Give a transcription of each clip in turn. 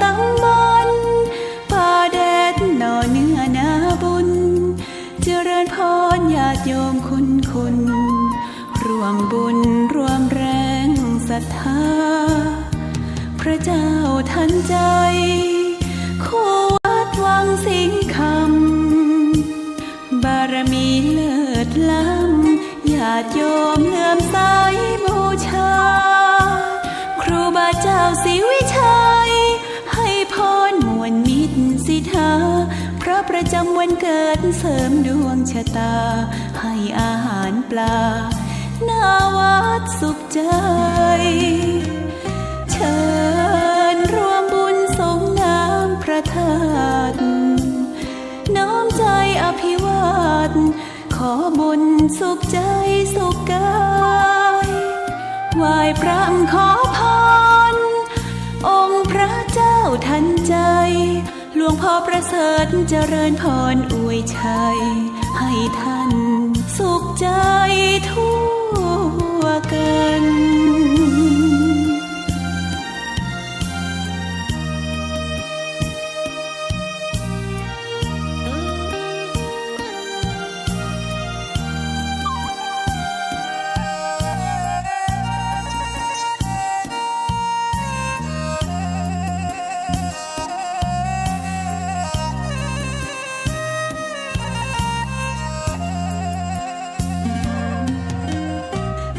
ตำบลป่าแดดหน่อเนื้อนาบุญเจริญพรญาติโยมคุณร่วมบุญร่วมแรงศรัทธาพระเจ้าทันใจคู่วัดวังสิงห์คำบารมีเลิศล้ำญาติโยมเลื่อมใสบูชาครูบาเจ้าศรีวิชัยให้พรมวลมิตรสิทธาพระประจำวันเกิดเสริมดวงชะตาให้อาหารปลาหน้าวัดสุขใจเชิญร่วมบุญส่งน้ำพระธาตุน้อมใจอภิวาทขอบุญสุขใจสุขกายไหว้พระขอพรองค์พระเจ้าทันใจหลวงพ่อประเสริฐเจริญพรอวยชัยให้ท่านสุขใจทั่วกัน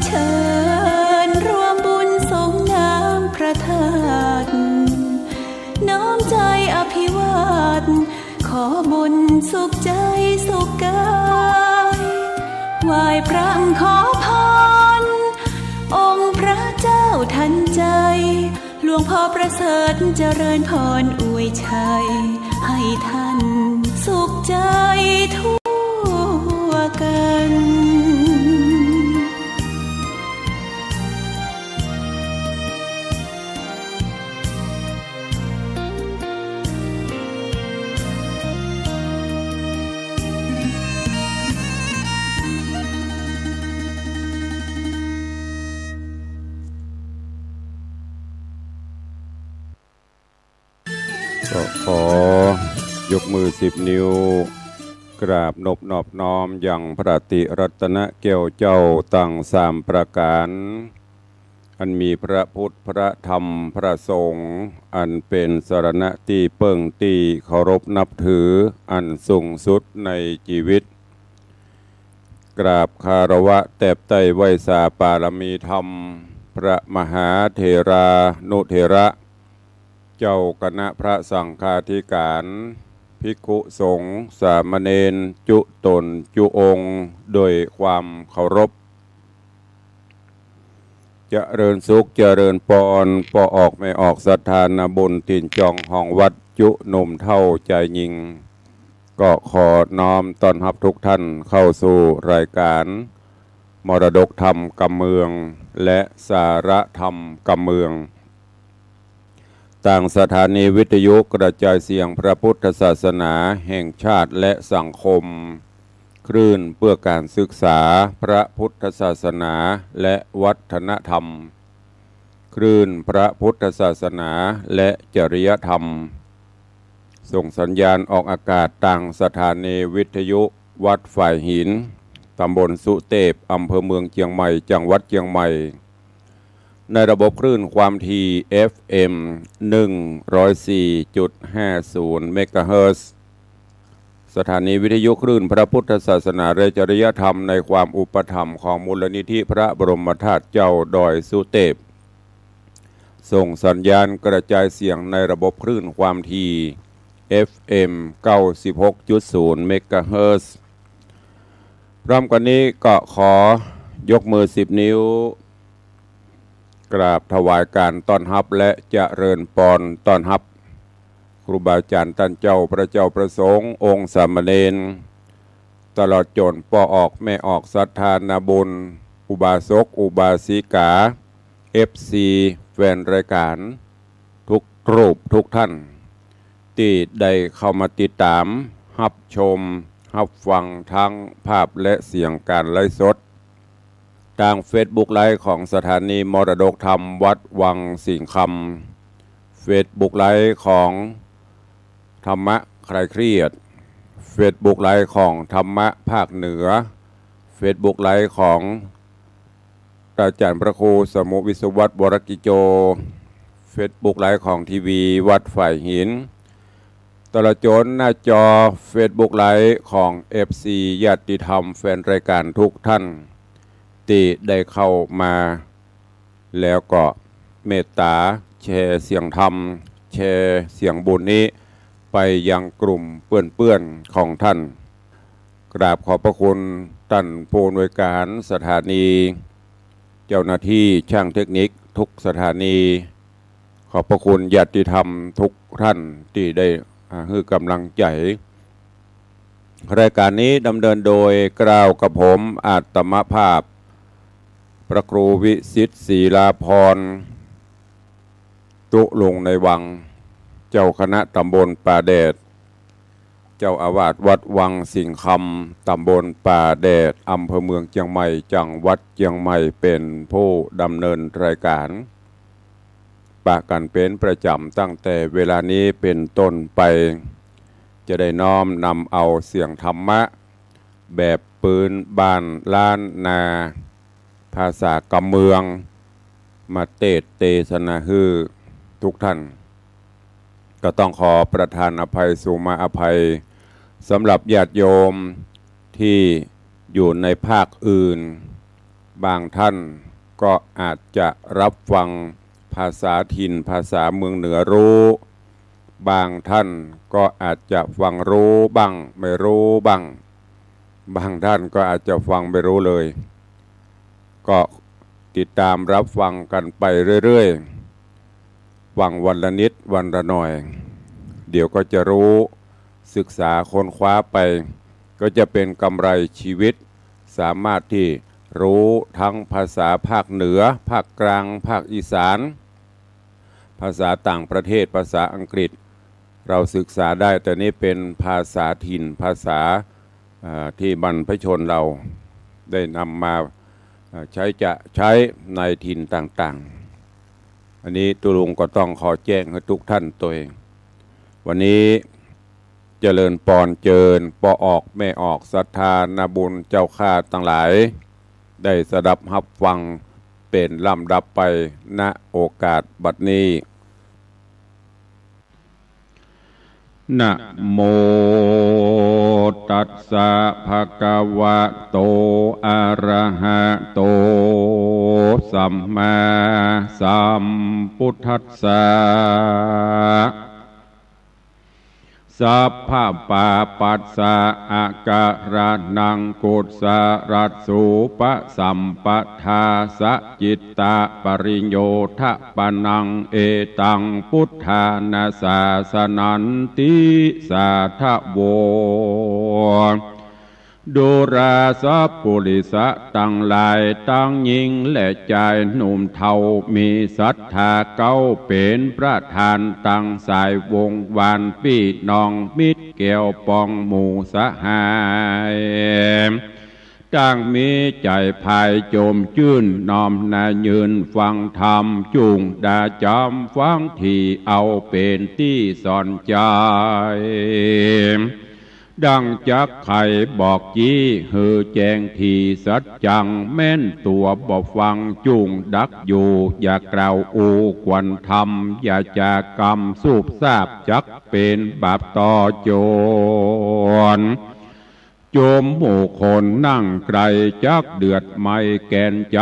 เชิญร่วมบุญส่งน้ำพระธาตุน้อมใจอภิวาทขอบุญสุขใจสุขกายไหว้พระขอพรองค์พระเจ้าทันใจหลวงพ่อประเสริฐเจริญพรอวยชัยให้ท่านสุขใจทั่วกันก็ขอยกมือ10 นิ้วกราบนบน้อมอย่างพระติรัตนแก้วเจ้าตั้ง3 ประการอันมีพระพุทธพระธรรมพระสงฆ์อันเป็นสรณะที่เปิ่งที่เคารพนับถืออันสูงสุดในชีวิตกราบคารวะแตบไตไหว้สาปารมีธรรมพระมหาเถรานุเถระเจ้าคณะพระสังฆาธิการภิกขุสงฆ์สามเณรจุตนจุองค์โดยความเคารพเจริญสุขเจริญปอนปอออกไม่ออกศรัทธานาบุญตินจองห้องวัดจุหนุ่มเท่าใจยิงก็ขอน้อมต้อนรับทุกท่านเข้าสู่รายการมรดกธรรมกำเมืองและสาระธรรมกำเมืองต่างสถานีวิทยุกระจายเสียงพระพุทธศาสนาแห่งชาติและสังคมคลื่นเพื่อการศึกษาพระพุทธศาสนาและวัฒนธรรมคลื่นพระพุทธศาสนาและจริยธรรมส่งสัญญาณออกอากาศต่างสถานีวิทยุวัดฝ่ายหินตำบลสุเทพอำเภอเมืองเชียงใหม่จังหวัดเชียงใหม่ในระบบคลื่นความถี่ FM 104.50 เมกะเฮิรตซ์สถานีวิทยุคลื่นพระพุทธศาสนาและจริยธรรมในความอุปถัมภ์ของมูลนิธิพระบรมธาตุเจ้าดอยสุเทพส่งสัญญาณกระจายเสียงในระบบคลื่นความถี่ FM 96.0 เมกะเฮิรตซ์พร้อมกันนี้ก็ขอยกมือ10 นิ้วกราบถวายการต้อนรับและเจริญพรต้อนรับครูบาอาจารย์ท่านเจ้าพระเจ้าประสงค์องค์สามเณรตลอดจนปอออกแม่ออกศรัทธานาบุญอุบาสกอุบาสิกา FC แฟนรายการทุกรูปทุกท่านที่ได้เข้ามาติดตามรับชมรับฟังทั้งภาพและเสียงการไลฟ์สดทาง Facebook ไลฟ์ของสถานีมรดกธรรมวัดวังสิงห์คำ Facebook ไลฟ์ของธรรมะคลายเครียด Facebook ไลฟ์ของธรรมะภาคเหนือ Facebook ไลฟ์ของอาจารย์พระครูสมุวิศวัตรวรกิโจ Facebook ไลฟ์ของทีวีวัดฝ่ายหินตลอดจนหน้าจอ Facebook ไลฟ์ของ FC ญาติธรรมแฟนรายการทุกท่านที่ได้เข้ามาแล้วก็เมตตาแชร์เสียงธรรมแชร์เสียงบุญนี้ไปยังกลุ่มเพื่อนๆของท่านกราบขอบพระคุณท่านผู้อำนวยการสถานีเจ้าหน้าที่ช่างเทคนิคทุกสถานีขอบพระคุณญาติธรรมทุกท่านที่ได้ให้กำลังใจรายการนี้ดำเนินโดยกล่าวกับผมอาตมภาพพระครูวิสิทธิ์ศรีลาภรณ์ตุลงในวังเจ้าคณะตำบลป่าแดดเจ้าอาวาสวัดวังสิงห์คำตำบลป่าแดดอำเภอเมืองเชียงใหม่จังหวัดเชียงใหม่เป็นผู้ดำเนินรายการปะกันเป็นประจำตั้งแต่เวลานี้เป็นต้นไปจะได้น้อมนำเอาเสียงธรรมะแบบปืนบ้านล้านนาภาษากำเมืองมาเทศนาฮือทุกท่านก็ต้องขอประทานอภัยสุมาอภัยสำหรับญาติโยมที่อยู่ในภาคอื่นบางท่านก็อาจจะรับฟังภาษาถิ่นภาษาเมืองเหนือรู้บางท่านก็อาจจะฟังรู้บ้างไม่รู้บ้างบางท่านก็อาจจะฟังไม่รู้เลยก็ติดตามรับฟังกันไปเรื่อยๆฟังวันละนิดวันละหน่อยเดี๋ยวก็จะรู้ศึกษาค้นคว้าไปก็จะเป็นกำไรชีวิตสามารถที่รู้ทั้งภาษาภาคเหนือภาคกลางภาคอีสานภาษาต่างประเทศภาษาอังกฤษเราศึกษาได้แต่นี้เป็นภาษาถิ่นภาษาที่บรรพชนเราได้นำมาใช้ในถิ่นต่างๆอันนี้ตุลุงก็ต้องขอแจ้งให้ทุกท่านตัวเองวันนี้เจริญปอนเจิญปอออกแม่ออกศรัทธานาบุญเจ้าข้าทั้งหลายได้สดับรับฟังเป็นลำดับไปณโอกาสบัดนี้นะโมตัสสะภะคะวะโตอะระหะโตสัมมาสัมพุทธัสสะสัพพะปะปัสสะอาการะนังกุศรัสสุปะสัมปทาสะจิตตะปริญโยทะปนังเอตังพุทธานาสาสนันติสาทะโวดูราสัพปุริสะตั้งหลายตั้งหญิงและชายหนุ่มเทามีศรัทธาเก้าเป็นประธานตั้งสายวงวานพี่น้องมิตรแก้วปองหมู่สหายตั้งมีใจภายโจมชื่นน้อมนายืนฟังธรรมจุงดาจอมฟังที่เอาเป็นที่สอนใจดังจักไข่บอกจี้หือแจงทีสัจจังแม่นตัวบอกฟังจุงดักอยู่อย่ากล่าวอูกวนทำอย่าจากกรรมสูบทราบจักเป็นบาปต่อโจรโจมหมู่คนนั่งไกลจักเดือดไม่แก่นใจ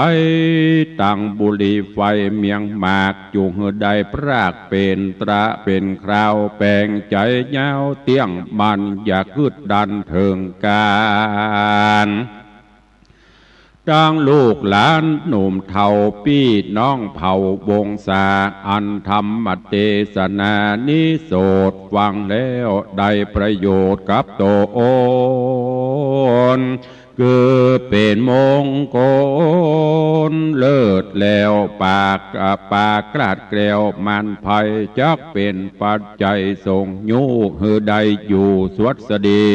ตั้งบุหรี่ไฟเมียงหมากจุงหือใดพรากเป็นตระเป็นคราวแปลงใจเงาเตี้ยงมันอย่าคืดดันเถิงการตั้งลูกหลานหนุ่มเฒ่าพี่น้องเผ่าวงศาอันธรรมเทศนานิโสดฟังแล้วได้ประโยชน์กับตัวโอนคือเป็นมงคลเลิศแล้วปากกราดแกล้วมันภัยจักเป็นปัจจัยส่งยูหือใดอยู่สวัสดี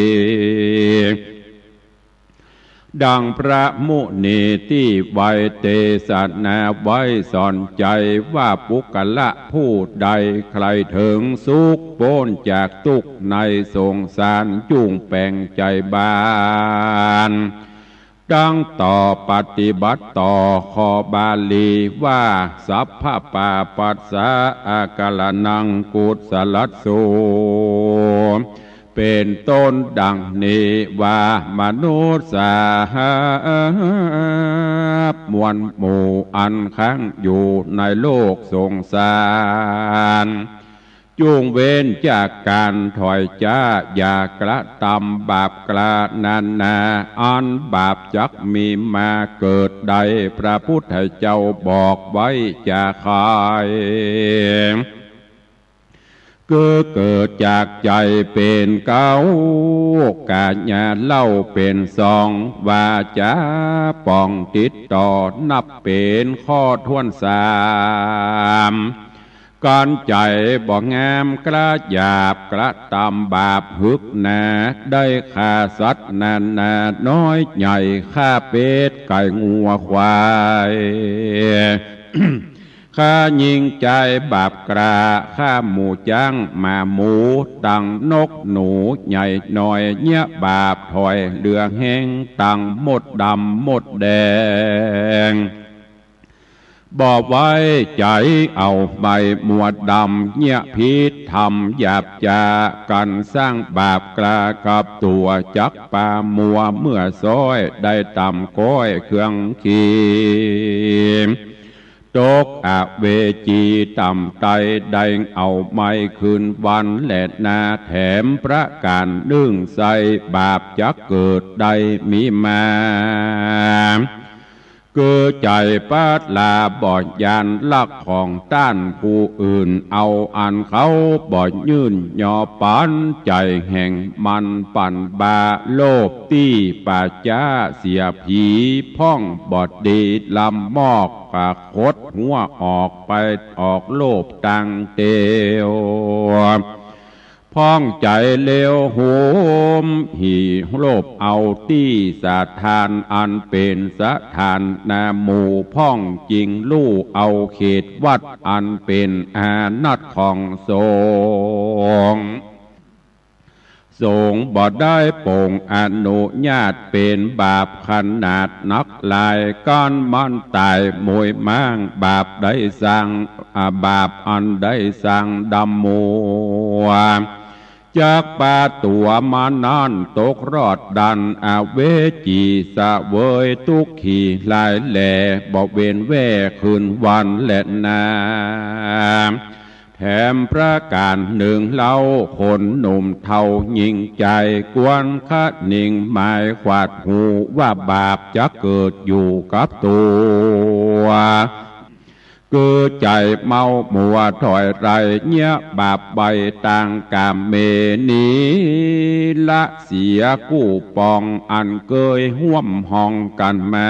ดังพระมุนีที่ไวเทศนาไว้สอนใจว่าปุกละผู้ใดใครถึงสุขพ้นจากทุกข์ในสงสารจุงแปลงใจบานดังต่อปฏิบัติต่อขอบาลีว่าสัพพะปาปัสสะอากาลนังกุศลัสสุเป็นต้นดังนี้ว่ามนุษย์สามวลหมู่อันค้างอยู่ในโลกสงสารจุงเว้นจากการถอยจ้าอย่ากระทำบาปกระนาอันบาปจักมีมาเกิดใดพระพุทธเจ้าบอกไว้จะใครเกิดจากใจเป็นเก้ากาญาเล่าเป็นสองวาจาป้องติดต่อนับเป็นข้อทวนสามก่อนใจบ่งามกระหยาบกระตำบาปหึกหนาได้ฆ่าสัตว์นาน้อยใหญ่ฆ่าเป็ดไก่งัวควายข้ายิงใจบาปกราข้าหมูจ้างมาหมูตังนกหนูใหญ่หน่อยเนี้ยบาปถอยเหลืองแห้งตังหมดดำหมดแดงบอกไว้ใจเอาใบหมวดดำเนี้ยพิษทำหยาบจากันสร้างบาปกรากับตัวจักปามัวเมื่อซ้อยได้ต่ำก้อยเครื่องขีตกอเวจีต่ำไตแดงเอาไม้คืนวันและนาแถมประการนึ่งใส่บาปจักเกิดใดมีมาเกิดใจปัดลาบ่อยยานลักของต้านผู้อื่นเอาอันเขาบ่อยยื่นย่อปันใจแห่งมันปั่นบาโลภตี้ป่าจ้าเสียผีพ่องบอดดีลำมอกปากคดหัวออกไปออกโลภตังเตวพ้องใจเลวโหมหีโลภเอาตี้สาทานอันเป็นสถานนาหมู่พ้องจริงลู่เอาเขตวัดอันเป็นอานัตของสงฆ์สงฆ์บ่ได้โป่งอนุญาตเป็นบาปขนาดนักลายก้อนมันตายมวยม้างบาปได้สั่งบาปอันได้สั่งดำมัวจากป่าตัวมานานตกรอดดันอเวจีสะเวยทุกขีลายแหล่บ่เว้นแว่คืนวันและนาแถมประการหนึ่งเล่าคนหนุ่มเท่ายิ่งใจกวนคะนิ่งหมายขวาดหูว่าบาปจะเกิดอยู่กับตัวเกิดใจเมามัวถอยไรเนี้ยบาปใบต่างกามเมนีละเสียกู้ปองอันเกยห่วมห้องกันมา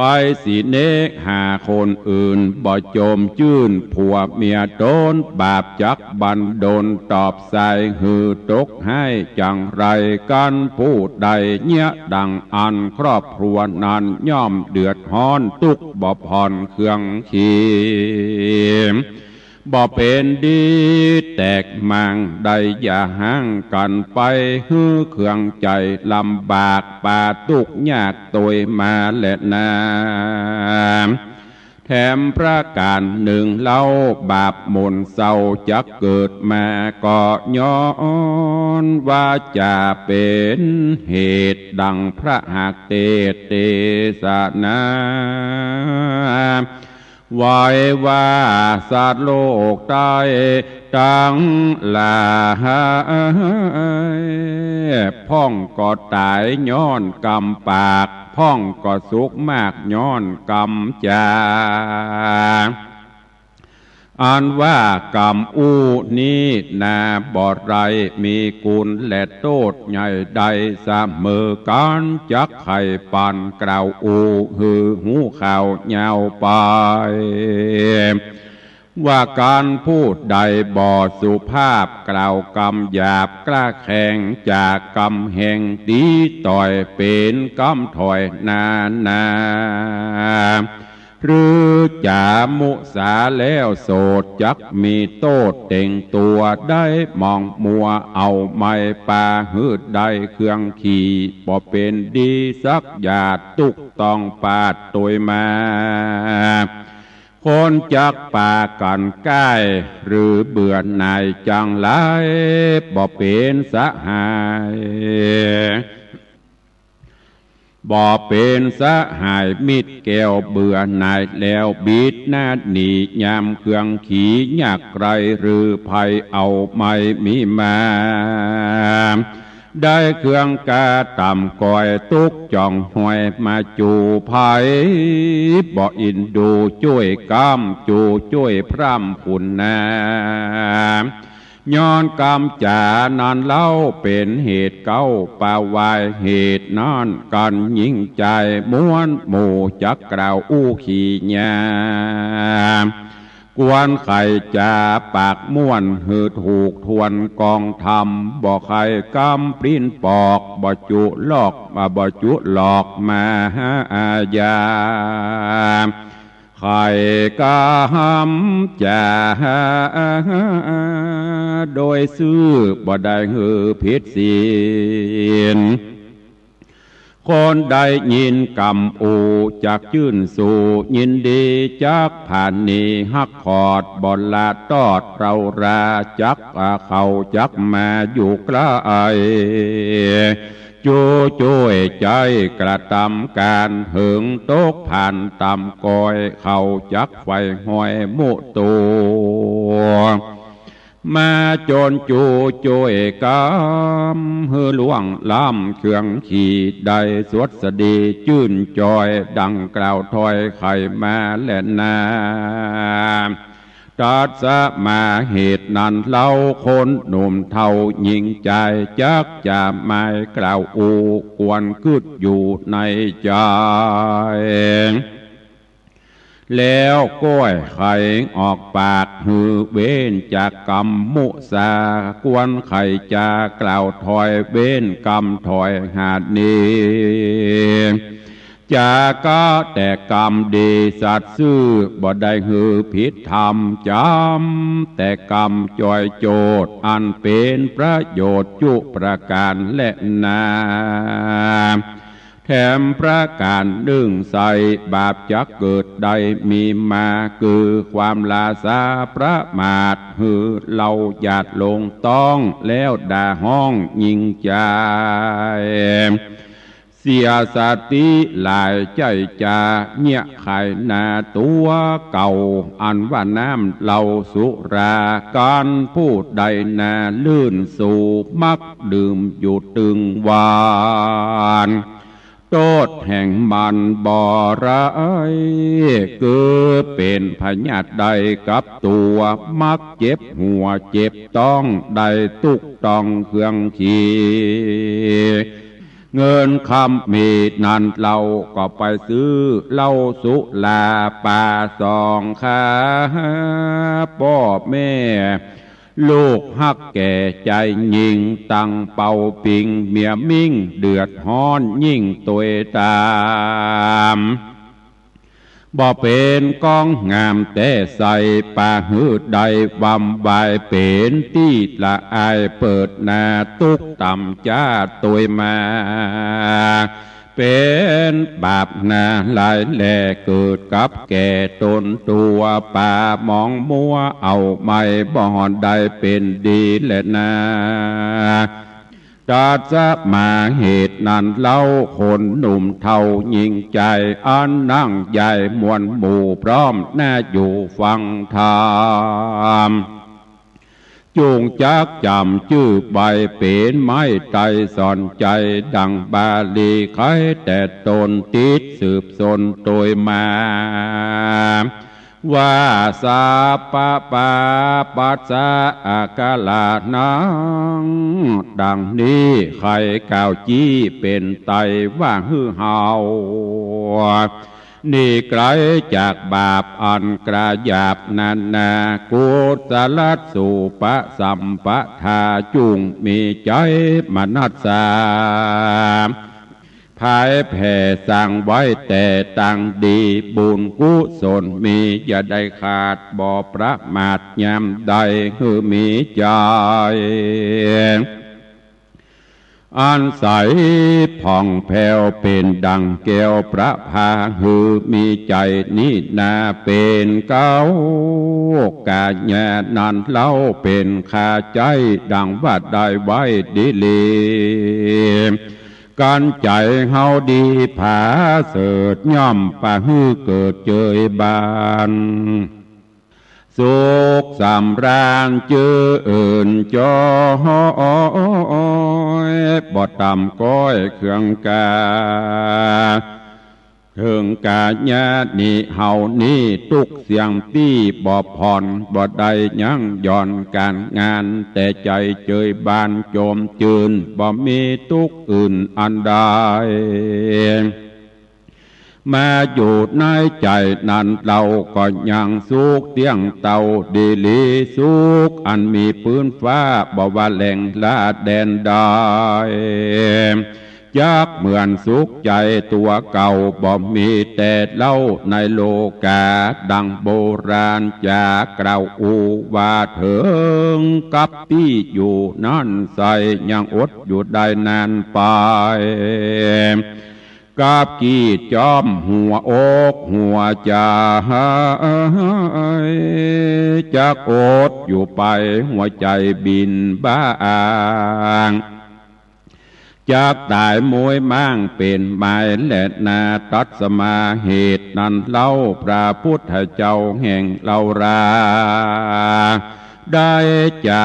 ไปสิเนกหาคนอื่นบ่โจมจื้นผัวเมียโดนบาปจักบันโดนตอบใส่หือตกให้จังไรกันผู้ใดเนี้ยดังอันครอบครัวนั้นย่อมเดือดร้อนทุกบ่ผ่อนเครื่องขีบ่เป็นดีแตกมังใดอย่าห่างกันไปฮือเครื่องใจลำบากป่าทุกข์ยากตัวมาและนาแถมประการหนึ่งเล่าบาปมนเศร้าจะเกิดมาก็ย้อนว่าจะเป็นเหตุดังพระหักเทศนาไว้ว่าสัตว์โลกใต้ตั้งหลายพ่องก็ตายย้อนกรรมปากพ่องก็สุขมากย้อนกรรมจาอันว่ากรรมอู้นี้นาบอดไรมีกุลและโทษใหญ่ใดเสมอกันจักไข่ปันกล่าวอูหือหูข่าวยาวไป ว่าการพูดใดบ่สุภาพกล่าวกำหยาบกล้าแข่งจากกำแห่งตีต่อยเป็นกำถอยนาหรือจามุสาแล้วโสดจักมีโตดเต่งตัวได้มองมัวเอาไม้ปาหืดได้เครื่องขี่บ่เป็นดีสักหยาดตุกต้องปาดตัวมาคนจักป่ากันใกล้หรือเบื่อหน่ายจังไรบ่เป็นสหายบ่เป็นสหายมิดแก้วเบื่อหน่ายแล้วบิดหน้าหนียามเครื่องขี่ยากไรหรือภัยเอาไม่มีมาได้เครื่องกาต่ำก่อยตุกจ่องหวยมาจูภัยบ่อินดูช่วยกำจูช่วยพร่ำผุนนาย้อนกำจานานเล่าเป็นเหตุเก้าป่าวายเหตุนอนกันยิ่งใจม้วนหมู่จักกล่าวอู้ขี่ยากวนไข่จ่าปากม้วนหืดถูกทวนกองทำบ่ไข่กำปริ้นปอกบ่จุลอกมาบ่จุหลอกมาหาอาญาไข่กำจ่าโดยซื้อบ่ได้หือผิดศีลคนใดยินกำอูจากยื่นสู่ยินดีจักผ่านนี้ฮักขอดบ่ลาตอดเราราจักเขาจักมาอยู่ใกล้จูช่วยใจกระทำการเหิงตกผ่านตำกอยเขาจักไฟห้อยมุตัวมาจนจูช่วยกำเฮือหลวงล้ำเครื่องขี่ได้สวดสดีจื่นจอยดังกล่าวถอยไข่มาและนาตัดสมาเหตุนั้นเล่าคนหนุ่มเท่ายิงใจจักจะไม่กล่าวอูกวนกึดอยู่ในใจแล้วก้อยไข่ออกปากหือเว้นจากกรรมมุสากวนไข่จากล่าวถอยเว้นกรรมถอยหาดนี้จาก็แต่กรรมดีสัตว์ซื่อบ่ได้หือผิดธรรมจำแต่กรรมจอยโจดอันเป็นประโยชน์จุประการและนาแถมประการดึงใส่บาปจักเกิดใดมีมาคือความลาสาประมาทหือเราหยาดลงต้องแล้วด่าห้องยิงใจเสียสติหลายใจจาเนี่ยขายนาตัวเก่าอันว่าน้ำเหล่าสุราการพูดใดนาลื่นสู่มักดื่มอยู่ตึงวานโทษแห่งมันบ่ร้ายคือเป็นพญาติใดกับตัวมักเจ็บหัวเจ็บต้องได้ตุกต้องเครื่องขี่เงินคำมีนันเราก็ไปซื้อเหล้าสุลาปาสองขาพ่อแม่ลูกฮักแก่ใจยิงตั้งเป่าปิงเมียมิ่งเดือดฮ้อนยิ่งตัวตามบ่เป็นกองงามแต่ใส่ปาหืดใดวำบายเป็นที่ละอายเปิดหน้าตุกต่ำจ้าตัวมาเป็นบาปนาหลายแหล่เกิดกับแก่ตนตัวป่ามองมัวเอาไม่บ่อนได้เป็นดีและนาตัดสมาเหตุนั้นเล่าคนหนุ่มเท่ายิงใจอันนั่งใหญ่มวลหมู่พร้อมหน้าอยู่ฟังธรรมจูงจักจำชื่อใบเป็นไม้ไตสอนใจดังบาลีใครแต่ตนติดสืบสนโดยมาว่าสาปะปาปัสสะอากาลานังดังนี้ใครกล่าวจี้เป็นไตว่าฮือเฮา นี่ไกลจากบาปอันกระหยาบนานากุศลสุปสัมปทาจุงมีใจมนัสสาภายแผ่สั่งไว้แต่ตั้งดีบุญกุศลมีอย่าได้ขาดบ่ประมาทยามใดคือมีใจอันใสผ่องแผ้วเป็นดังแก้วประภาหือมีใจนี้นาเป็นเก้ากาญานันเล่าเป็นขาใจดังว่าได้ไว้ดีลีการใจเฮาดีผาเสดย่อมปะฮือเกิดเจยบานสุขสำราญเจอเอิญจอยบ่ต่ำก้อยเครื่องกาเถิงกาญานี่เฮานี่ทุกเสียงตี้บ่ผ่อนบ่ได้ยั้งย่อนการงานแต่ใจเจยบานโจมจืนบ่มีทุกอื่นอันใดมาอยู่ในใจนั้นเราก็ยังสุขเตียงเตาดีลีสุขอันมีพื้นฟ้าบ่ว่าแหล่งละแดนใดจักเหมือนสุขใจตัวเก่าบ่มีแต่เล่าในโลกาดังโบราณจากกล่าวอูว่าเถิงกับที่อยู่นั่นใส่ยังอดอยู่ได้นานไปกาบกีดจอมหัวอกหัวใจจักอดอยู่ไปหัวใจบินบ้างจากตายมวยมั่งเป็นหมายและนาตัดสมาเหตุนั้นเล่าพระพุทธเจ้าแห่งเราราได้จะ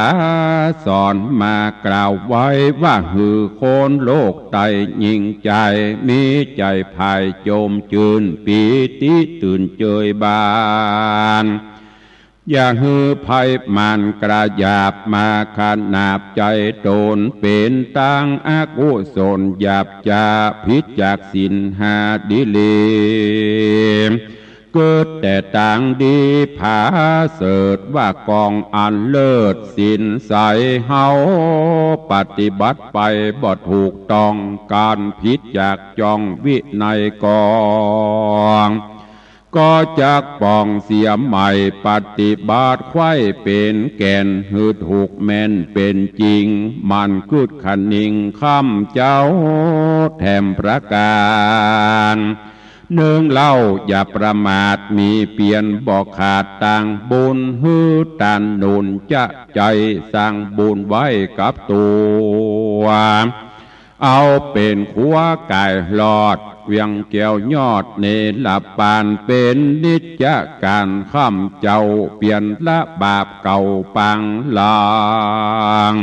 สอนมากล่าวไว้ว่าหือโคนโลกไตยิ่งใจมีใจภายโจมจืนปีติตื่นเจยบานอย่าหือภัยมันกระหยาบมาขนาบใจโดนเป็นตั้งอกุศลหยาบจาพิษจากสินหาดิเลเกิดแต่ต่างดีผาเสดว่ากองอันเลิศสินใสเฮาปฏิบัติไปบ่ถูกต้องการผิดจากจองวินัยกองก็จากป่องเสียใหม่ปฏิบัติไข่เป็นแก่นหือถูกแม่นเป็นจริงมันคืดขันนิงค่ำเจ้าแถมประการเนื่องเล่าอย่าประมาทมีเปลี่ยนบอกขาดต่างบุญฮือตันนุนจะใจสร้างบุญไว้กับตัวเอาเป็นขัวกายหลอดเวียงแก้วยอดเนลปานเป็นนิจการข้ามเจ้าเปลี่ยนละบาปเก่าปังลาง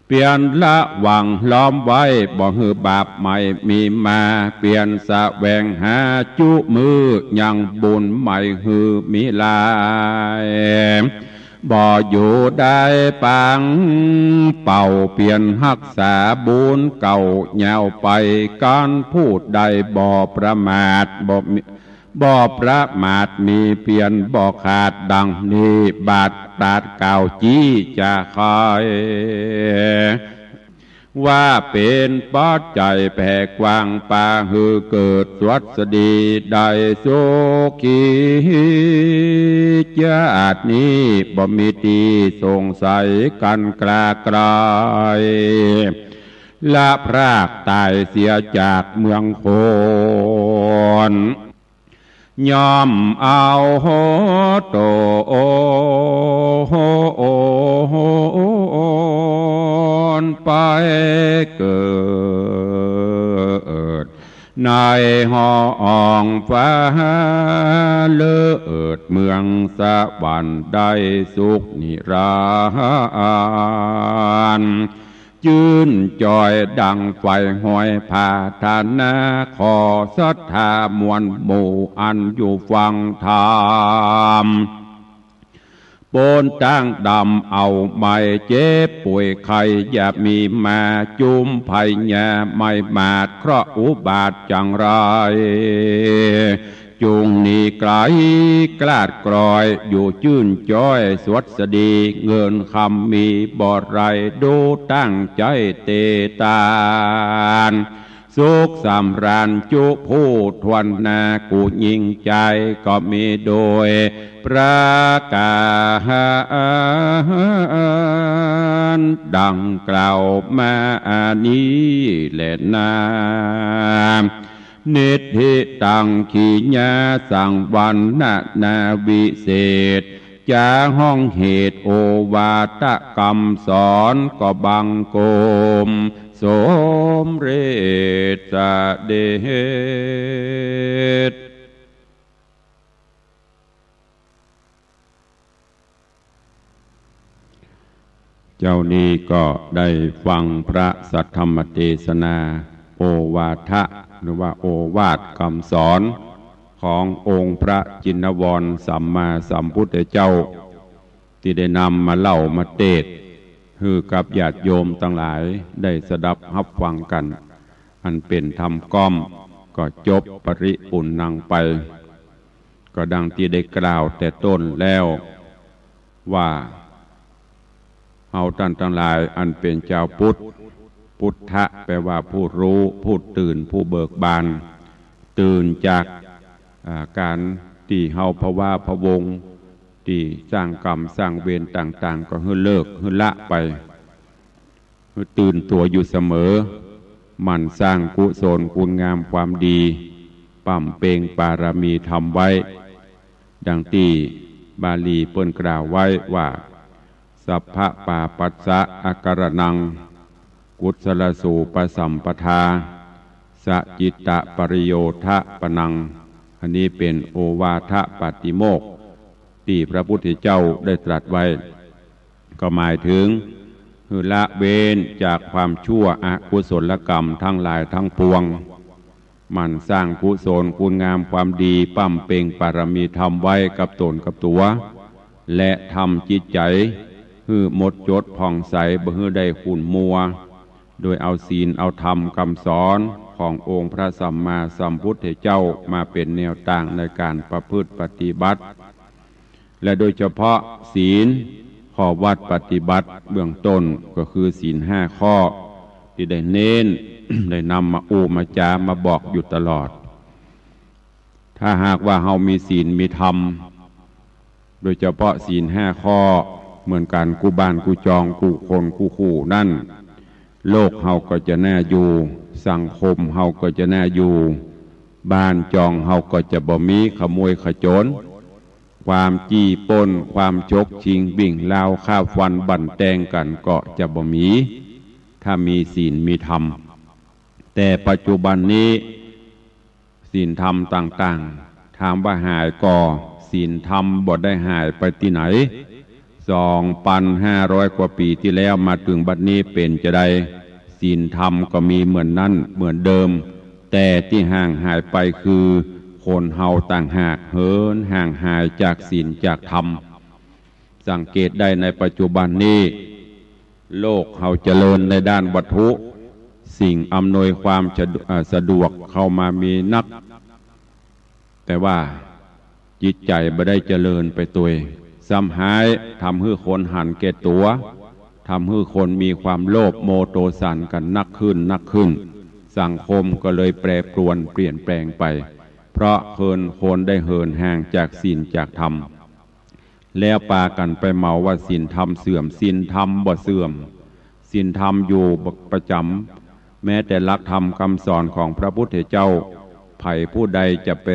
เปลี่ยนละวังล้อมไว้บ่หือบาปใหม่มีมาเปลี่ยนแสวงหาจุมือยังบุญใหม่หือมีลายบ่อยู่ได้ปังเป่าเปลี่ยนรักษาบุญเก่าแนวไปการพูดใดบ่ประมาทบ่ประมาทมีเปลี่ยนบ่ขาดดังนี้บาทตาดเก่าจี้จะคอยว่าเป็นปัจจัยแผ่กว้างป่าหือเกิดสวัสดีได้สุขีญาตินี้บ่มีตีสงสัยกันกลากลายละพรากตายเสียจากเมืองโคนยอมเอาโตไปเกิดในห้องฟ้าเลิศเมืองสวรรค์ได้สุขนิรันดร์จื่นจอยดังไฟห้อยผาธานาขอศรัทธามวลหมู่อันอยู่ฟังธรรม ปนตั้งดำเอาไม่เจ็บป่วยไข้อย่ามีมาจุมภัยแย่ไม่มาดเคราะห์อุบาทจังไรจุงนีไกลกลาดกรอยอยู่จื่นจ้อยสวดสดีเงินคำมีบอดไรดูตั้งใจเตตานสุขสำราญจุผู้ทวนนากูยิ่งใจก็มีโดยประกาศดังกล่าวมานี้แหละนานิธิตังขีญาสังวันนาวิเศษจาห้องเหตุโอวาทกรรมสอนก็บังโกมสมเรศเดชเจ้านี้ก็ได้ฟังพระสัทธรรมเทศนาโอวาทะหรือว่าโอวาทคำสอนขององค์พระจินวรสัมมาสัมพุทธเจ้าที่ได้นำมาเล่ามาเทศน์คือกับญาติโยมทั้งหลายได้สดับรับฟังกันอันเป็นธรรมก้อมก็จบปริปุณนังไปก็ดังที่ได้กล่าวแต่ต้นแล้วว่าเฮาท่านทั้งหลายอันเป็นเจ้าพุทธพุทธะแปลว่าผู้รู้ผู้ตื่นผู้เบิกบานตื่นจากการที่เฮาภาวะพะวงที่สร้างกรรมสร้างเวรต่างๆก็ให้เลิกให้ละไปให้ตื่นตัวอยู่เสมอมันสร้างกุศลคุณงามความดีปั่มเปงปารมีทำไว้ดังที่บาลีเปิ้นกล่าวไว้ว่าสัพพะปาปัสสะอาการนังกุศลสูปสัมปทาสจิตตปริโยทะปนังอันนี้เป็นโอวาทปาติโมกข์ที่พระพุทธเจ้าได้ตรัสไว้ก็หมายถึงละเว้นจากความชั่วอกุศลกรรมทั้งหลายทั้งปวงมันสร้างกุศลคุณงามความดีปั้มเปงปารมีทำไว้กับตนกับตัวและทำจิตใจฮือหมดจดผ่องใสบ่ฮือได้ขุ่นมัวโดยเอาศีลเอาธรรมคำสอนขององค์พระสัมมาสัมพุทธเจ้ามาเป็นแนวต่างในการประพฤติปฏิบัติและโดยเฉพาะศีลข้อวัดปฏิบัติเบื้องต้นก็คือศีล5 ข้อที่ได้เน้น ได้นำมามาจามาบอกอยู่ตลอดถ้าหากว่าเฮามีศีลมีธรรมโดยเฉพาะศีล5 ข้อเหมือนกันกูบ้านกูจองกูคนกูคู่นั่นโลกเฮาก็จะน่าอยู่สังคมเฮาก็จะน่าอยู่บ้านจองเฮาก็จะบ่มีขโมยขโจรความจี้ปล้นความชกชิงบิ่งลาวฆ่าฟันบั่นแตงกันก็จะบ่มีถ้ามีศีลมีธรรมแต่ปัจจุบันนี้ศีลธรรมต่างๆถามว่าหายก่อศีลธรรมบ่ได้หายไปที่ไหน2,500 กว่าปีที่แล้วมาถึงบัดนี้เป็นจะได้ศีลธรรมก็มีเหมือนนั้นเหมือนเดิมแต่ที่ห่างหายไปคือคนเฮาต่างหากเหินห่างหายจากศีลจากธรรมสังเกตได้ในปัจจุบันนี้โลกเฮาเจริญในด้านวัตถุสิ่งอำนวยความสะดวกเข้ามามีนักแต่ว่าจิตใจไม่ได้เจริญไปตัวซ้ำหายทำให้คนหันแก่ตัวทำให้คนมีความโลภโมโทสันกันนักขึ้นสังคมก็เลยแปรปรวนเปลี่ยนแปลงไปเพราะคนได้เหินห่างจากศีลจากธรรมแล้วปากันไปเมาว่าศีลธรรมเสื่อมศีลธรรมบ่เสื่อมศีลธรรมอยู่ประจำแม้แต่หลักธรรมคำสอนของพระพุทธเจ้าไผ่ผู้ใดจะไป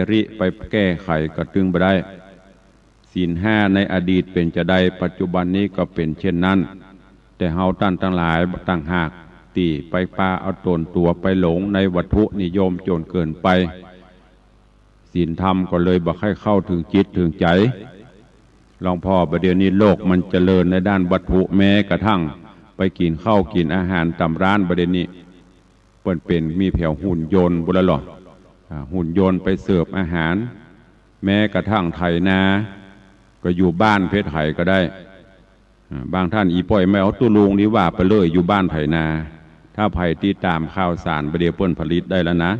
แก้ไขก็ตึงบ่ได้ศีล5ในอดีตเป็นจะได้ปัจจุบันนี้ก็เป็นเช่นนั้นแต่เฮาท่านทั้งหลายต่างหากตีไปปาเอาตนตัวไปหลงในวัตถุนิยมจนเกินไปศีลธรรมก็เลยบ่ค่อยเข้าถึงจิตถึงใจลองพ่อประเดี๋ยวนี้โลกมันเจริญในด้านวัตถุแม้กระทั่งไปกินข้าวกินอาหารตามร้านประเดี๋ยวนี้เป็นมีแผวหุ่นยนต์บุรหลอหุ่นยนต์ไปเสิร์ฟอาหารแม้กระทั่งไถนา ก็อยู่บ้านเพชรไห่ก็ได้บางท่านอีป่อยไม่เอาตู้ลุงนี้ว่าไปเลยอยู่บ้านไผ่นาถ้าไผ่ตีตามข่าวสารประเดี๋ยวเปิ้นผลิตได้แล้วนะ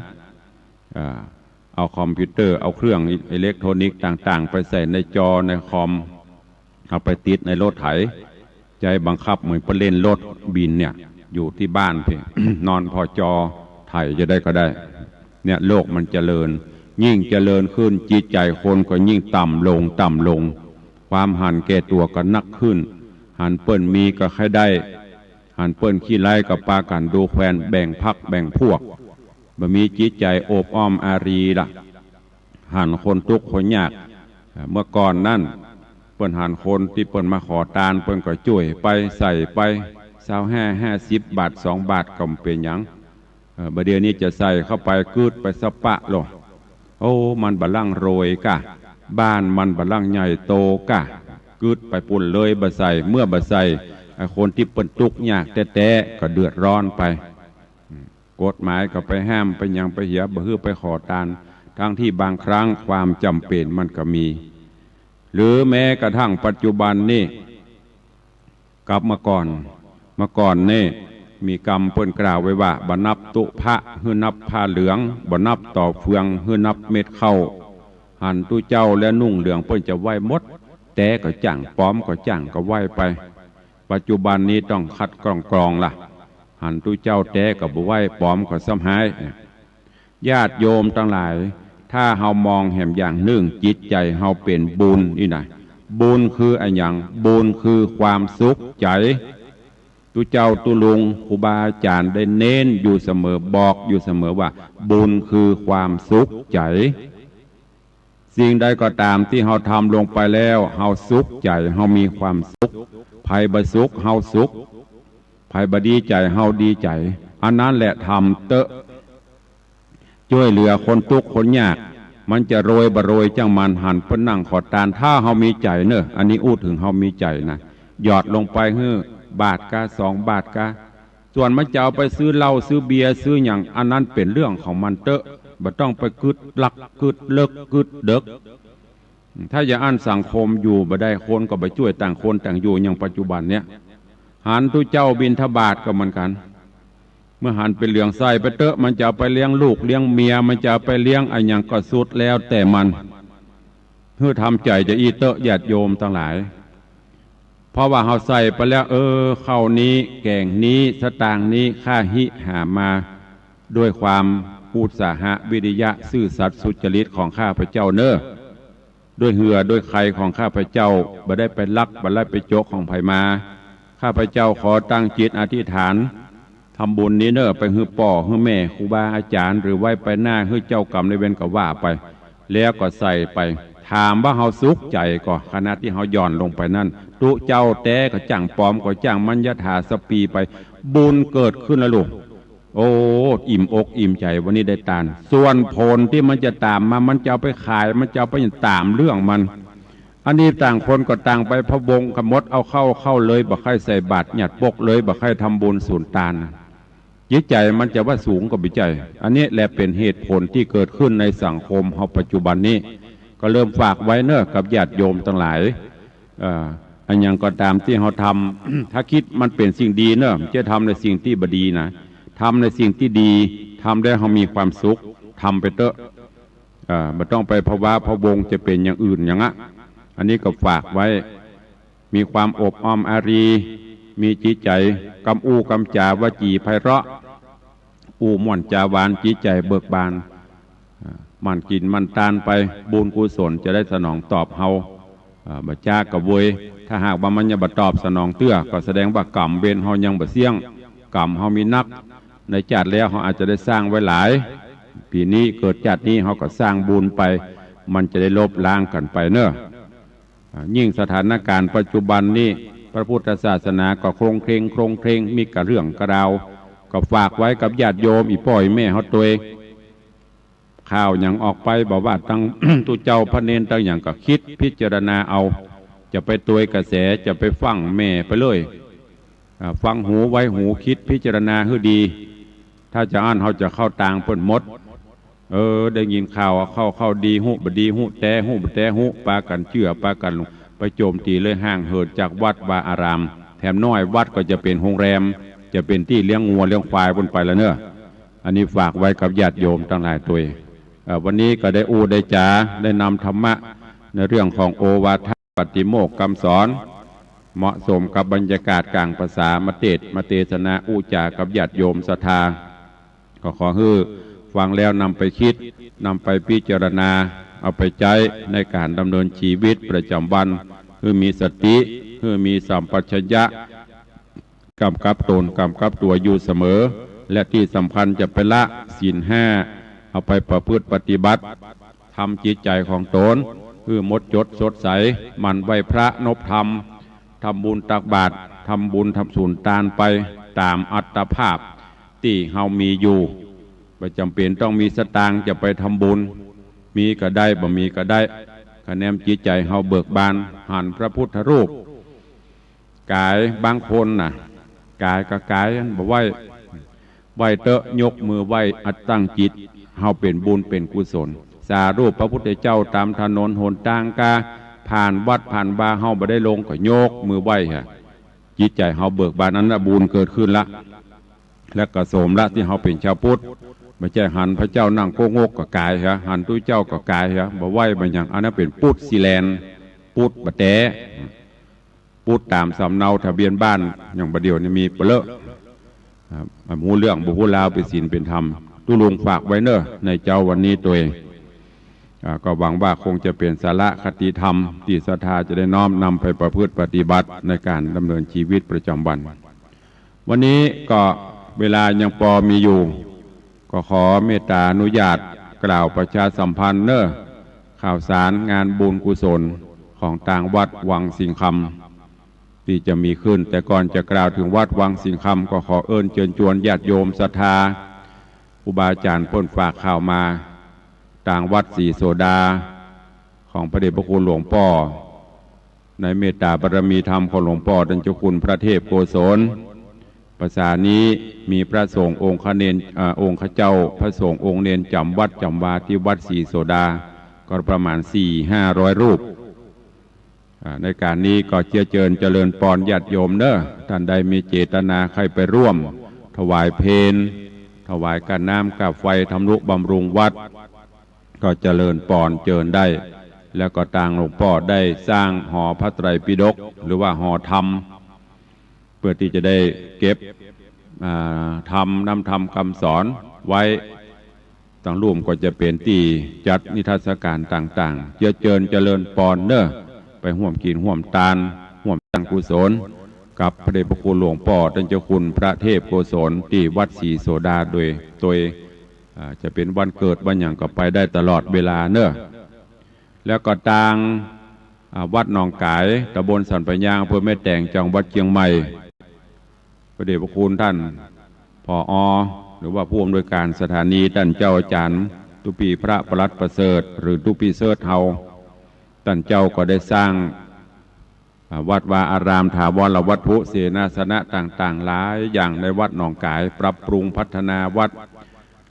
เอาคอมพิวเตอร์เอาเครื่องอิเล็กทรอนิกส์ต่างๆไปใส่ในจอในคอมเอาไปติดในรถไถใจบังคับเหมือนไปเล่นรถบินเนี่ยอยู่ที่บ้านเพีย นอนพอจอไถจะได้ก็ได้เนี่ยโลกมันเจริญยิ่งเจริญขึ้นจิตใจคนก็ยิ่งต่ำลงต่ำลงความหันแก่ตัวก็นักขึ้นหันเปิ้นมีก็ใครได้หันเปิ้นขี้ไล่กับปากันดูแควนแบ่งพักแบ่งพวกบ่มีจิตใจโอบอ้อมอารีละหันคนทุกข์คนยากเมื่อก่อนนั่นเปิ้นหันคนที่เปิ้นมาขอทานเปิ้นก็ช่วยไปใส่ไป25-50 บาท2 บาทก็เป็นหยังบัดเดี๋ยวนี้จะใส่เข้าไปกืดไปสปะหรอโอ้มันบะลั่งโรยกะบ้านมันบะลั่งใหญ่โตกะกืดไปปุ่นเลยบะใส่เมื่อบะใส่คนที่เปิ้นทุกข์ยากแท้ๆก็เดือดร้อนไปกฎหมายก็ไปห้ามไปยังไปเหียบ่ฮื้อไปขอทานทั้งที่บางครั้งความจำเป็นมันก็มีหรือแม้กระทั่งปัจจุบันนี่กลับมาก่อนนี่มีกรรมเปิ้นกล่าวไว้ว่าบ่นับตุพระฮื้อนับผ้าเหลืองบ่นับต่อเฟืองฮื้อนับเม็ดข้าวหันตุเจ้าและนุ่งเหลืองเปิ้นจะไหว้หมดแต่ก็จ้างป้อมก็จ้างก็ไหว้ไปปัจจุบันนี้ต้องคัดกรองล่ะหันตุเจ้าแต่ก็บ่ไหว้ป้อมก็ซ้ำหายญาติโยมทั้งหลายถ้าเฮามองแห่งอย่างหนึ่งจิตใจเฮาเป็นบุญนี่นะบุญคืออะไรอย่างบุญคือความสุขใจตุเจ้าตุลุงครูบาอาจารย์ได้เน้นอยู่เสมอบอกอยู่เสมอว่าบุญคือความสุขใจสิ่งใดก็ตามที่เฮาทำลงไปแล้วเฮาสุขใจเฮามีความสุขภัยบ่สุขเฮาสุขภัยบ่ดีใจเฮาดีใจอันนั้นแหละทำเตอะช่วยเหลือคนทุกข์คนยากมันจะโรยบ่โรยจังมันหันเพิ่นนั่งขอทานถ้าเฮามีใจเนอะอันนี้อู้ถึงเฮามีใจนะหยอดลงไปบาทกะ2 บาทกะส่วนมันจะเอาไปซื้อเหล้าซื้อเบียร์ซื้ออย่างอันนั้นเป็นเรื่องของมันเตอะบ่ต้องไปกึดลักกึดเลิกกึดเด็กถ้าอย่าอั้นสังคมอยู่บ่ได้คนก็ไปช่วยต่างคนต่างอยู่อย่างปัจจุบันเนี้ยหันทุเจ้าบิณฑบาตก็เหมือนกันเมื่อหันไปเลี้ยงไส้ไปเตอะมันจะไปเลี้ยงลูกเลี้ยงเมียมันจะไปเลี้ยงอะไรอย่างก็สุดแล้วแต่มันเพื่อทำใจจะอีเตอะญาติโยมทั้งหลายเพราะว่าเฮาใส่ไปแล้วข้าวนี้แกงนี้สตางค์นี้ค่าหิหามาด้วยความอุตสาหะวิริยะซื่อสัตย์สุจริตของข้าพเจ้าเนอะด้วยเหือด้วยไข่ของข้าพเจ้าบ่ได้ไปลักบ่ได้ไปโจกของไผมาข้าพเจ้าขอตั้งจิตอธิษฐานทำบุญนี้เนอะไปฮื้อป่อฮื้อแม่ครูบาอาจารย์หรือไว้ไปหน้าฮื้อเจ้ากรรมในเวรก็ว่าไปแล้วก็ใส่ไปถามว่าเฮาสุขใจก็ขณะที่เฮาย่อนลงไปนั่นตุเจ้าแต่ก็จ้างปลอมก็จ้างมันยถาสปีไปบุญเกิดขึ้นแล้วลูกโอ้อิ่มอกอิ่มใจวันนี้ได้ทานส่วนผลที่มันจะตามมามันจะเอาไปขายมันจะเอาไปตามเรื่องมันอันนี้ต่างคนก็ต่างไปพะวงขมดเอาเข้าเลยบ่ใครใส่บาตรหยัดปกเลยบ่ใครทำบุญสูญทานจิตใจมันจะว่าสูงกว่าบิใจอันนี้แหละเป็นเหตุผลที่เกิดขึ้นในสังคมเฮาปัจจุบันนี้ก็เริ่มฝากไว้เนอะกับญาติโยมทั้งหลายอันยังก็ตามที่เฮาทำ ถ้าคิดมันเป็นสิ่งดีเนอะจะทำในสิ่งที่บดีนะทำในสิ่งที่ดีทำได้เฮามีความสุขทำไปเถอะไม่ต้องไปภาวะพะวงจะเป็นอย่างอื่นอย่างนั้นอันนี้ก็ฝากไว้มีความอบอ้อมอารีมีจิตใจกำอู้กำจาวจีไพเราะอู้ม่วนจาวานจิตใจเบิกบานมันกินมันตานไปบุญกุศลจะได้สนองตอบเฮาบัจจากระเวยถ้าหากว่ามันยังบัตอบสนองเตื้อก็แสดงว่ากรรมเวรเฮายังบ่เสี่ยงกรรมเฮามีนักในจัดแล้วเฮาอาจจะได้สร้างไว้หลายปีนี้เกิดจัดนี้เฮาก็สร้างบุญไปมันจะได้ลบล้างกันไปเนอะยิ่งสถานการณ์ปัจจุบันนี้พระพุทธศาสนาก็โครงเคร่งมีกระเรื่องกระดาวก็ฝากไว้กับญาติโยมอีป่อยแม่เฮาตัวข่าวอย่างออกไปบอกว่าตั้ง ตุเจ้าพระเนนตั้งอย่างก็คิดพิจารณาเอาจะไปตัวกระแสจะไปฟังแม่ไปเลยฟังหูไว้หูคิดพิจารณาให้ดีถ้าจะอ่านเขาจะเข้าต่างเพิ่นมดได้ยินข่าวเข้าดีหูบดีหูแต่หูบแต่หูปากันเชื่อปากันลงไป ไปโจมตีเลยห่างเหินจากวัดวาอารามแถมน้อยวัดก็จะเป็นโรงแรมจะเป็นที่เลี้ยงงัวเลี้ยงควายบนไปแล้วเนอะอันนี้ฝากไว้กับญาติโยมทั้งหลายตัววันนี้ก็ได้ได้จาได้นำธรรมะในเรื่องของโอวาทปฏิโมกข์คำสอนเหมาะสมกับบรรยากาศกลางภาษามาเทศนาจากับญาติโยมศรัทธาก็ขอให้ฟังแล้วนำไปคิดนำไปพิจารณาเอาไปใช้ในการดำเนินชีวิตประจำวันคือมีสติคือมีสัมปชัญญะกำกับตนกำกับตัวอยู่เสมอและที่สำคัญจะไปละศีลห้าเอาไปประพฤติปฏิบัติทำจิตใจของตนคือมดจดสดใสมันไหวพระนบธรรมทำบุญตักบาตรทำบุญทำสุนทานไปตามอัตภาพที่เฮามีอยู่ไม่จำเป็นต้องมีสตางค์จะไปทำบุญมีก็ได้บ่มีก็ได้คะแนนจิตใจเฮาเบิกบานหันพระพุทธรูปกายบางคนน่ะกายกับกายบ่ไหวเตอะยกมือไหวอัดตั้งจิตเฮาเป็นบุญเป็นกุศลสารูปพระพุทธเจ้าตามถนนหนทางกาผ่านวัดผ่านบาเฮาบ่ได้ลงก็ยกมือไหวฮะจิตใจเฮาเบิกบานนั้นละบุญเกิดขึ้นละและก็สมละที่เฮาเป็นชาวพุทธไม่ใช่หันพระเจ้านั่งโกงกกับกายฮะหันตุ้ยเจ้ากับกายฮะบ่ไหวมันอย่างอันนั้นเป็นปุตสีแลนปุตบะแตปุตตามสำเนาทะเบียนบ้านอย่างประเดี๋ยวนี้มีเปลือกหูเรื่องบุหูลาวเป็นศีลเป็นธรรมตุลุงฝากไว้เนอะในเจ้าวันนี้ตัวเองก็หวังว่าคงจะเป็นสาระคติธรรมที่ศรัทธาจะได้น้อมนำไปประพฤติปฏิบัติในการดำเนินชีวิตประจำวันวันนี้ก็เวลายังพอมีอยู่ก็ขอเมตตาอนุญาตกล่าวประชาสัมพันธ์เนอะข่าวสารงานบุญกุศลของต่างวัดวังสิงคำที่จะมีขึ้นแต่ก่อนจะกล่าวถึงวัดวังสิงคำก็ขอเอิญเชิญชวนญาติโยมศรัทธาครูบาอาจารย์พ้นฝากข่าวมาต่างวัดสีโซดาของพระเดชพระคุณหลวงพ่อในเมตตาบารมีธรรมของหลวงพ่อดัญเจ้าคุณพระเทพโกศลภาษานี้มีพระสงฆ์องค์ขเนนองค์ขเจ้าพระสงฆ์องค์เนนจำวัดจำวาที่วัดสีโซดาก็ประมาณ 400-500 รูปในการนี้ก็เจริญปอนญาติโยมเนอะท่านใดมีเจตนาใครไปร่วมถวายเพลถวายการน้ำกับไฟทำนุบำรุงวัดก็เจริญปอนเจิญได้แล้วก็ต่างหลวงพ่อได้สร้างหอพระไตรปิฎกหรือว่าหอธรรมเพื่อที่จะได้เก็บธรรมนำธรรมคำสอนไว้ต่างร่วมก็จะเป็นที่จัดนิทรรศการต่างๆเจริญปอนเนอะไปห่วมกินห่วมทานห่วมสร้างกุศลกับพระเดชพระคุณหลวงพ่อท่านเจ้าคุณพระเทพโกศลที่วัดศรีโสดาโดยจะเป็นวันเกิดวันอย่างก็ไปได้ตลอดเวลาเนอะแล้วก็ต่างวัดหนองกายตำบลสันปะยางอำเภอแม่แตงจังหวัดเชียงใหม่พระเดชพระคุณท่านผอ.หรือว่าผู้อำนวยการสถานีท่านเจ้าอาจารย์ตุปีพระประหลัดประเสริฐหรือตุปีเสิร์ชเฮาท่านเจ้าก็ได้สร้างวัดวาอารามถาวรวัตถุเสนาสนะต่างๆหลายอย่างในวัดหนองกายปรับปรุงพัฒนาวัด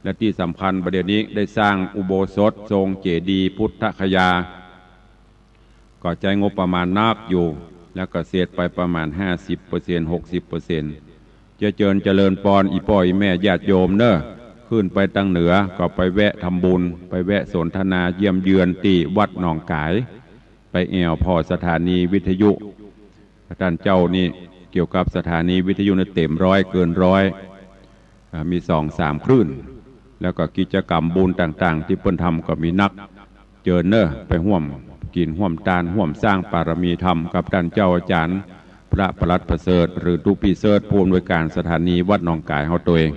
และที่สำคัญประเดี๋ยวนี้ได้สร้างอุโบสถทรงเจดีย์พุทธคยาก็ใจงบประมาณนักอยู่แล้วก็เสร็จไปประมาณ 50% 60%เจริญปอนอีพ่ออีแม่ญาติโยมเนอะขึ้นไปตั้งเหนือก็ไปแวะทำบุญไปแวะสนทนาเยี่ยมเยือนที่วัดหนองกายไปแอวพอสถานีวิทยุท่านเจ้านี่เกี่ยวกับสถานีวิทยุเต็มร้อยเกินร้อยมี 2-3 คลื่นแล้วก็กิจกรรมบุญต่างๆที่เพิ่นทำก็มีนักเจิญเนอะไปห่วมกินห่วมทานห่วมสร้างปารมีธรรมกับท่านเจ้าอาจารย์พระประหลัดประเสริฐหรือตุปีเสิร์ชผู้อำนวยการสถานีวัดหนองกายเฮาตัวเอง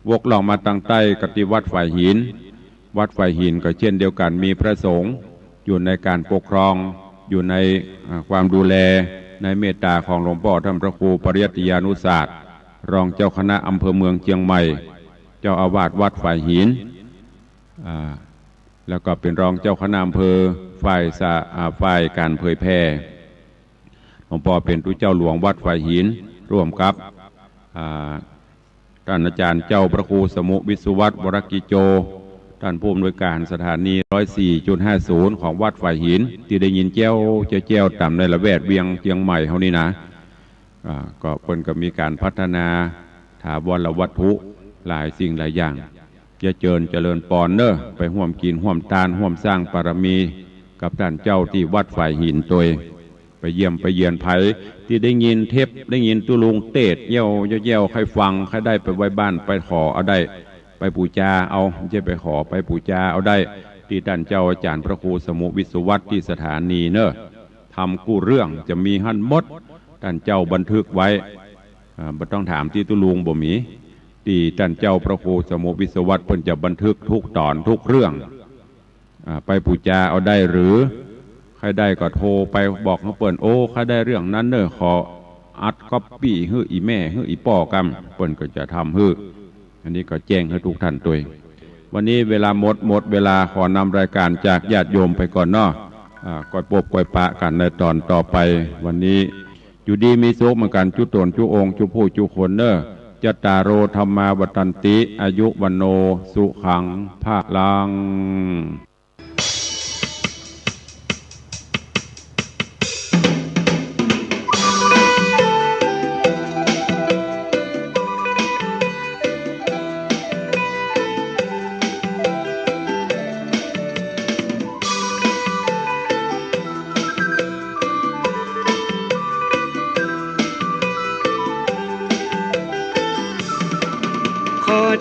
วกลองมาตั้งใต้กติวัดฝ่ายหินวัดฝ่ายหินก็เช่นเดียวกันมีพระสงฆ์อยู่ในการปกครองอยู่ในความดูแลในเมตตาของหลวงพ่อท่านพระครูปริยัติยานุศาสตร์รองเจ้าคณะอำเภอเมืองเชียงใหม่เจ้าอาวาสวัดฝ่ายหินแล้วก็เป็นรองเจ้าคณะอำเภอฝ่ายการเผยแพร่หลวงพ่อเป็นผู้เจ้าหลวงวัดฝ่ายหินร่วมกับท่านอาจารย์เจ้าพระครูสมุวิสุวัตวรกิโจ ท่านผู้อำนวยการสถานี 104.50 ของวัดฝ่ายหินที่ได้ยินแจ้วต่ำในละแวกเวียงเชียงใหม่เขานี่นะก็เพิ่นก็มีการพัฒนาถาวรวัตถุหลายสิ่งหลายอย่างจะเจริญปอนเนอะไปห่วมกินห่วมทานห่วมสร้างบารมีกับท่านเจ้าที่วัดฝ่ายหินตัวไปเยี่ยมไปเยียนไผที่ได้ยินเทปได้ยินตุลุงเตดเย่ใครฟังใครได้ไปไว้บ้านไปขอเอาได้ไปปูจาเอาไม่ใช่ไปขอไปปูจาเอาได้ที่ท่านเจ้าอาจารย์พระครูสมุวิศวัตที่สถานีเนอะทำกู้เรื่องจะมีหั่นมดท่านเจ้าบันทึกไว้ไม่ต้องถามที่ตุลุงบ่มีที่ท่านเจ้าพระครูสมุวิศวัตเพิ่นจะบันทึกทุกตอนทุกเรื่องไปปูจาเอาได้หรือใครได้ก็โทรไปบอกเขาเปิ่นโอ้ใครได้เรื่องนั้นเนอะขออัดก๊อปปี้ฮื้ออีแม่ฮื้ออีป่อกำเปิ่นก็จะทำฮื้ออันนี้ก็แจ้งให้ทุกท่านตัววันนี้เวลาหมดเวลาขอนำรายการจากญาติโยมไปก่อนเนาะก่อยปบก่อยปะกันในตอนต่อไปวันนี้อยู่ดีมีสุขเหมือนกันจุตนจุองจุผู้จุคนเนอะจตารโอธรรมาวัฏันติอายุวันโนสุขังภะลัง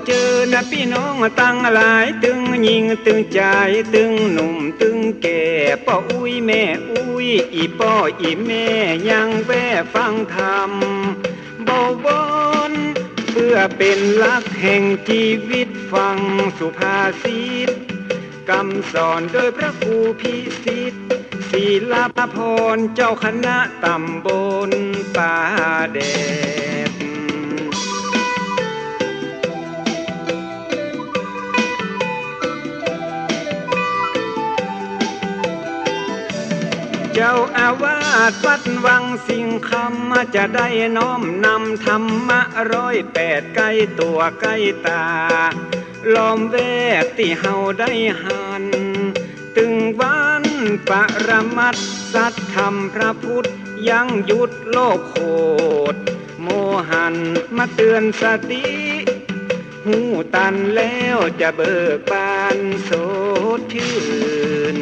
เจอนะพี่น้องตั้งหลายตึงยิงตึงใจตึงหนุ่มตึงแก่ป้ออุ้ยแม่อุ้ยอีป้ออีแม่ยังแวะฟังธรรมเบาบอนเพื่อเป็นหลักแห่งชีวิตฟังสุภาษิตคำสอนโดยพระครูพิสิทธิ์ศีลพรเจ้าคณะตำบลป่าแดดเจ้าอาวาสวัดวังสิงคำจะได้น้อมนำธรรมะ108ใกล้ตัวใกล้ตาล้อมแวกที่เฮาได้หันตึงวันปรมัตถ์สัตธรรมพระพุทธยังหยุดโลกโคตรโมหันมาเตือนสติหูตันแล้วจะเบิกบานโสดชื่น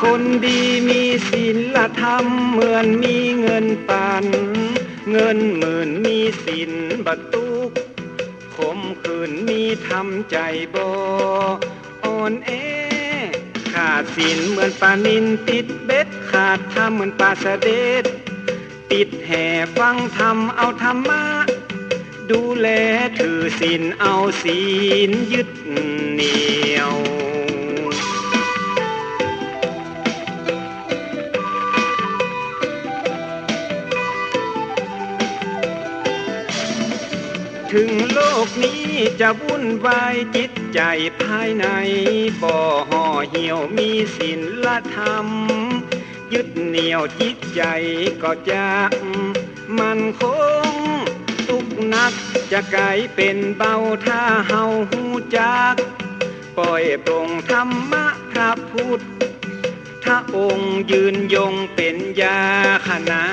คนดีมีศีลธรรมเหมือนมีเงินปันเงินหมื่นมีศีลบัตุกขมขืนมีทำใจบ่อ่อนแอขาดศีลเหมือนปลานินติดเบ็ดขาดธรรมเหมือนปลาเสด็จติดแห่ฟังธรรมเอาธรรมะดูแลถือศีลเอาศีลยึดเหนี่ยวถึงโลกนี้จะวุ่นวายจิตใจภายในบ่ห่อเหี่ยวมีศีลธรรมยึดเหนี่ยวจิตใจก็จะมันคงทุกนักจะกลายเป็นเบาถ้าเฮาหูจักปล่อยปรงธรรมะพระพุทธองค์ยืนยงเป็นยาขนา